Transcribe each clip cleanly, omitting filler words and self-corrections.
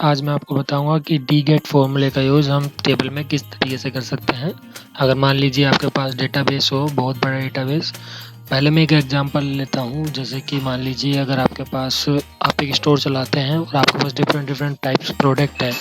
आज मैं आपको बताऊंगा कि डी गेट फॉर्मूले का यूज़ हम टेबल में किस तरीके से कर सकते हैं। अगर मान लीजिए आपके पास डेटाबेस हो, बहुत बड़ा डेटाबेस। पहले मैं एक एग्जांपल लेता हूं, जैसे कि मान लीजिए अगर आपके पास आप एक स्टोर चलाते हैं और आपके पास डिफरेंट टाइप्स प्रोडक्ट है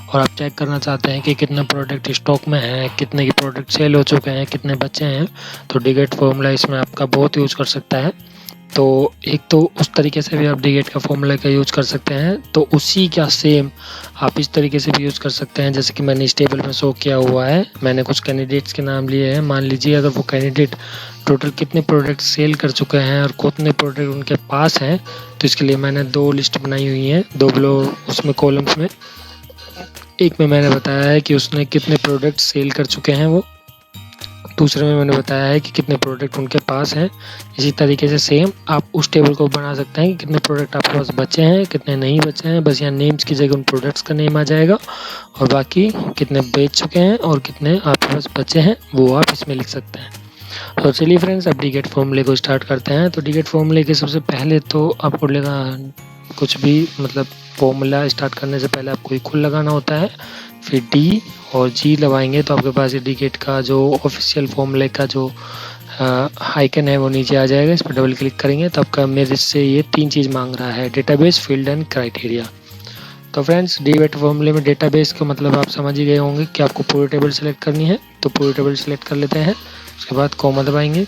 और आप चेक करना चाहते हैं कि कितने प्रोडक्ट स्टॉक में हैं, कितने की प्रोडक्ट सेल हो चुके हैं, कितने बचे हैं, तो डी गेट फॉर्मूला इसमें आपका बहुत यूज़ कर सकता है। तो एक तो उस तरीके से भी आप डी गेट का फॉर्मूला का यूज़ कर सकते हैं, तो उसी का सेम आप इस तरीके से भी यूज़ कर सकते हैं। जैसे कि मैंने इस टेबल में शो किया हुआ है, मैंने कुछ कैंडिडेट्स के नाम लिए हैं। मान लीजिए अगर वो कैंडिडेट टोटल कितने प्रोडक्ट सेल कर चुके हैं और कितने प्रोडक्ट उनके पास हैं, तो इसके लिए मैंने दो लिस्ट बनाई हुई हैं, दो उसमें कॉलम्स में। एक में मैंने बताया है कि उसने कितने प्रोडक्ट सेल कर चुके हैं, वो दूसरे में मैंने बताया है कि कितने प्रोडक्ट उनके पास हैं। इसी तरीके से सेम आप उस टेबल को बना सकते हैं कि कितने प्रोडक्ट आपके पास बचे हैं, कितने नहीं बचे हैं। बस यहाँ नेम्स की जगह उन प्रोडक्ट्स का नेम आ जाएगा और बाकी कितने बेच चुके हैं और कितने आपके पास बचे हैं वो आप इसमें लिख सकते हैं। तो चलिए फ्रेंड्स, अब डी गेट फॉर्मूले को स्टार्ट करते हैं। तो डी गेट फॉर्मूले के सबसे पहले तो आपको लेगा कुछ भी, मतलब फॉर्मूला स्टार्ट करने से पहले आपको इक्वल लगाना होता है, फिर डी और जी लगाएंगे तो आपके पास डी गेट का जो ऑफिशियल फॉर्मूले का जो आइकन है वो नीचे आ जाएगा। इस पर डबल क्लिक करेंगे तो आपका मेरे से ये तीन चीज़ मांग रहा है, डेटाबेस, फील्ड एंड क्राइटेरिया। तो फ्रेंड्स, डी गेट फॉर्मूले में डेटाबेस का मतलब आप समझ ही गए होंगे कि आपको पूरी टेबल सेलेक्ट करनी है। तो पूरी टेबल सेलेक्ट कर लेते हैं, उसके बाद कॉमा दबाएंगे।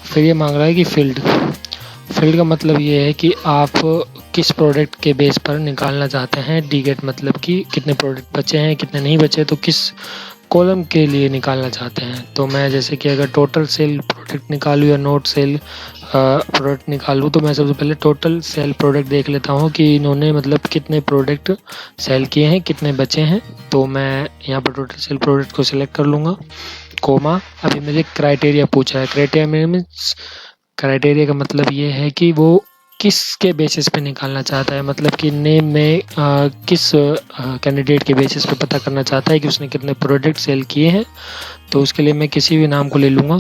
फिर ये मांग रहा है कि फील्ड का मतलब ये है कि आप किस प्रोडक्ट के बेस पर निकालना चाहते हैं। डी गेट मतलब कि कितने प्रोडक्ट बचे हैं, कितने नहीं बचे, तो किस कॉलम के लिए निकालना चाहते हैं। तो मैं जैसे कि अगर टोटल सेल प्रोडक्ट निकालूँ या नोट सेल प्रोडक्ट निकालूँ, तो मैं सबसे पहले टोटल सेल प्रोडक्ट देख लेता हूँ कि इन्होंने मतलब कितने प्रोडक्ट सेल किए हैं, कितने बचे हैं। तो मैं यहाँ पर टोटल सेल प्रोडक्ट को सिलेक्ट कर लूँगा, कोमा। अभी मुझे क्राइटेरिया पूछा है। क्राइटेरिया का मतलब ये है कि वो किसके बेसिस पे निकालना चाहता है, मतलब कि नेम में किस कैंडिडेट के बेसिस पे पता करना चाहता है कि उसने कितने प्रोडक्ट सेल किए हैं। तो उसके लिए मैं किसी भी नाम को ले लूँगा।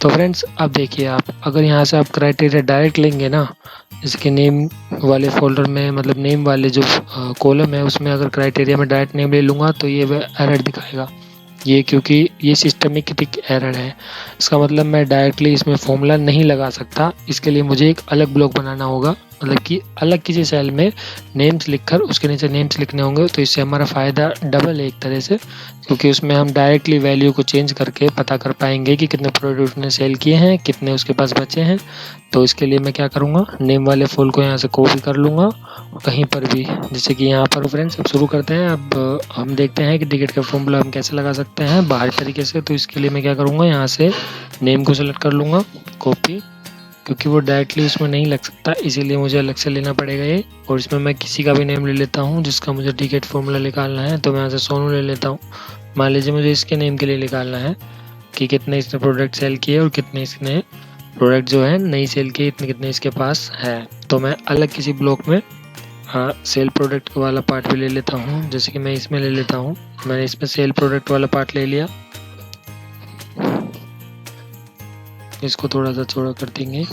तो फ्रेंड्स, अब देखिए, आप अगर यहाँ से आप क्राइटेरिया डायरेक्ट लेंगे ना, जैसे कि नेम वाले फोल्डर में, मतलब नेम वाले जो कॉलम है उसमें अगर क्राइटेरिया में डायरेक्ट नेम ले लूँगा तो ये एरर दिखाएगा। ये क्योंकि ये सिस्टमेटिक एरर है, इसका मतलब मैं डायरेक्टली इसमें फॉर्मूला नहीं लगा सकता। इसके लिए मुझे एक अलग ब्लॉक बनाना होगा, मतलब कि अलग किसी सेल में नेम्स लिखकर उसके नीचे नेम्स लिखने होंगे। तो इससे हमारा फ़ायदा डबल है एक तरह से, क्योंकि उसमें हम डायरेक्टली वैल्यू को चेंज करके पता कर पाएंगे कि कितने प्रोडक्ट ने सेल किए हैं, कितने उसके पास बचे हैं। तो इसके लिए मैं क्या करूँगा, नेम वाले फॉल को यहाँ से कॉपी कर लूँगा कहीं पर भी, जैसे कि यहाँ पर। फ्रेंड्स, अब शुरू करते हैं। अब हम देखते हैं कि डी गेट का फॉर्मूला हम कैसे लगा सकते हैं बाहरी तरीके से। तो इसके लिए मैं क्या करूँगा, यहाँ से नेम को सेलेक्ट कर लूँगा, कॉपी, क्योंकि वो डायरेक्टली उसमें नहीं लग सकता, इसीलिए मुझे अलग से लेना पड़ेगा ये। और इसमें मैं किसी का भी नेम ले लेता हूँ जिसका मुझे डी गेट फॉर्मूला निकालना है। तो मैं यहाँ से सोनू ले लेता हूँ। मान लीजिए मुझे इसके नेम के लिए निकालना है कि कितने इसने प्रोडक्ट सेल किए और कितने इसने प्रोडक्ट जो है नहीं सेल किए, कितने इसके पास है। तो मैं अलग किसी ब्लॉक में सेल प्रोडक्ट वाला पार्ट भी ले लेता हूँ, जैसे कि मैं इसमें ले लेता हूँ। मैंने इसमें सेल प्रोडक्ट वाला पार्ट ले लिया, इसको थोड़ा सा चौड़ा कर देंगे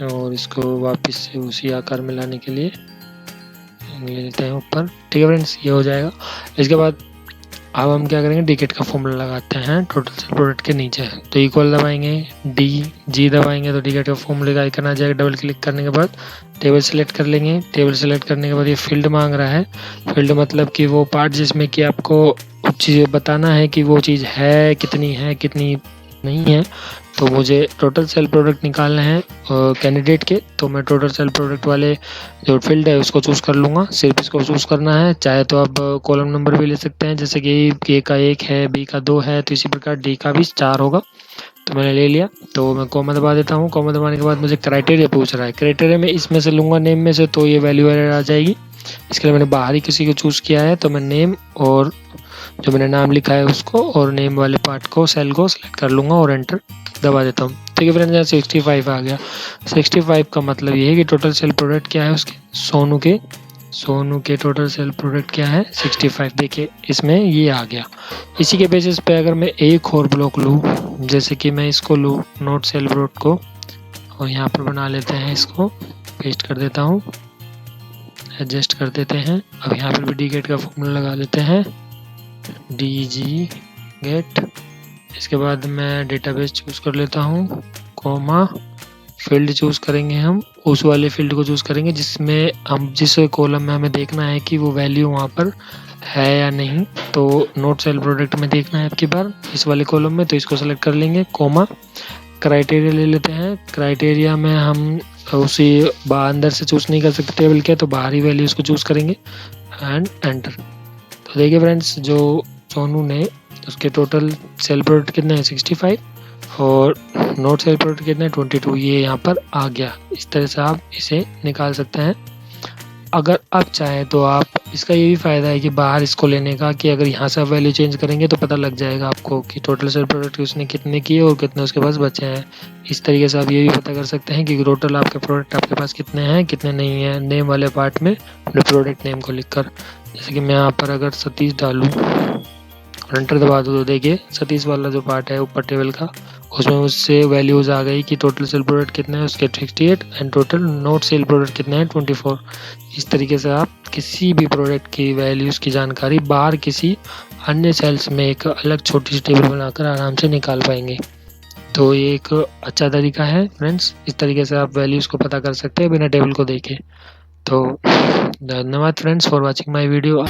और इसको वापस से उसी आकार में लाने के लिए ले लेते हैं ऊपर। ठीक है फ्रेंड्स, ये हो जाएगा। इसके बाद अब हम क्या करेंगे, डी गेट का फॉर्मूला लगाते हैं टोटल सेल प्रोडक्ट के नीचे। तो इक्वल दबाएंगे, डी जी दबाएंगे तो डी गेट का फॉर्मूले का आइकन आ जाएगा। डबल क्लिक करने के बाद टेबल सेलेक्ट कर लेंगे। टेबल सेलेक्ट करने के बाद ये फील्ड मांग रहा है। फील्ड मतलब कि वो पार्ट जिसमें कि आपको कुछ चीज़ें बताना है कि वो चीज़ है कितनी नहीं है। तो मुझे टोटल सेल प्रोडक्ट निकालने हैं कैंडिडेट के, तो मैं टोटल सेल प्रोडक्ट वाले जो फील्ड है उसको चूज़ कर लूँगा। सिर्फ इसको चूज़ करना है, चाहे तो आप कॉलम नंबर भी ले सकते हैं, जैसे कि ए का 1 है, बी का 2 है, तो इसी प्रकार डी का भी 4 होगा। तो मैंने ले लिया। तो मैं कॉमा दबा देता हूँ। कॉमा दबाने के बाद मुझे क्राइटेरिया पूछ रहा है। क्राइटेरिया में इसमें से लूँगा नेम में से, तो ये वैल्यू एरर आ जाएगी। इसके लिए मैंने बाहरी किसी को चूज़ किया है, तो मैं नेम और जो मैंने नाम लिखा है उसको और नेम वाले पार्ट को, सेल को सेलेक्ट कर लूँगा और एंटर दबा देता हूँ। ठीक है फ्रेंड्स, यहाँ 65 आ गया। 65 का मतलब ये है कि टोटल सेल प्रोडक्ट क्या है उसके, सोनू के टोटल सेल प्रोडक्ट क्या है, 65। देखिए इसमें ये आ गया। इसी के बेसिस पे अगर मैं एक और ब्लॉक लूँ, जैसे कि मैं इसको लूँ नोट सेल ब्लॉक को, और यहाँ पर बना लेते हैं, इसको पेस्ट कर देता हूँ एडजस्ट कर देते हैं। अब यहाँ पर भी डी गेट का फॉर्मूला लगा लेते हैं, डी जी गेट। इसके बाद मैं डेटाबेस चूज़ कर लेता हूँ, कॉमा फील्ड चूज़ करेंगे, हम उस वाले फील्ड को चूज़ करेंगे जिसमें हम जिस कॉलम में हमें देखना है कि वो वैल्यू वहाँ पर है या नहीं। तो नोट सेल प्रोडक्ट में देखना है आपकी बार इस वाले कॉलम में, तो इसको सेलेक्ट कर लेंगे, कॉमा क्राइटेरिया ले लेते हैं। क्राइटेरिया में हम उसी अंदर से चूज़ नहीं कर सकते टेबल के, तो बाहरी वैल्यूज़ को चूज़ करेंगे एंड एंटर। तो देखिए फ्रेंड्स, जो सोनू ने उसके टोटल सेल प्रोडक्ट कितने हैं 65 और नोट सेल प्रोडक्ट कितने हैं 22, ये यहाँ पर आ गया। इस तरह से आप इसे निकाल सकते हैं। अगर आप चाहें तो आप इसका ये भी फ़ायदा है कि बाहर इसको लेने का, कि अगर यहाँ से आप वैल्यू चेंज करेंगे तो पता लग जाएगा आपको कि टोटल सेल प्रोडक्ट उसने कितने किए और कितने उसके पास बचे हैं। इस तरीके से आप ये भी पता कर सकते हैं कि टोटल आपके प्रोडक्ट आपके पास कितने हैं कितने नहीं हैं, नेम वाले पार्ट में अपने प्रोडक्ट नेम को लिखकर। जैसे कि मैं यहाँ पर अगर सतीश डालूँ और एंटर दबा दूँ तो देखिए सतीश वाला जो पार्ट है ऊपर टेबल का, उसमें उससे वैल्यूज़ आ गई कि टोटल सेल प्रोडक्ट कितने हैं उसके 68 and total note sale product कितने हैं 24। इस तरीके से आप किसी भी प्रोडक्ट की वैल्यूज़ की जानकारी बाहर किसी अन्य सेल्स में एक अलग छोटी सी टेबल बनाकर आराम से निकाल पाएंगे। तो ये एक अच्छा तरीका है फ्रेंड्स, इस तरीके से आप वैल्यूज़ को पता कर सकते हैं बिना टेबल को देखे। तो धन्यवाद friends for watching my video.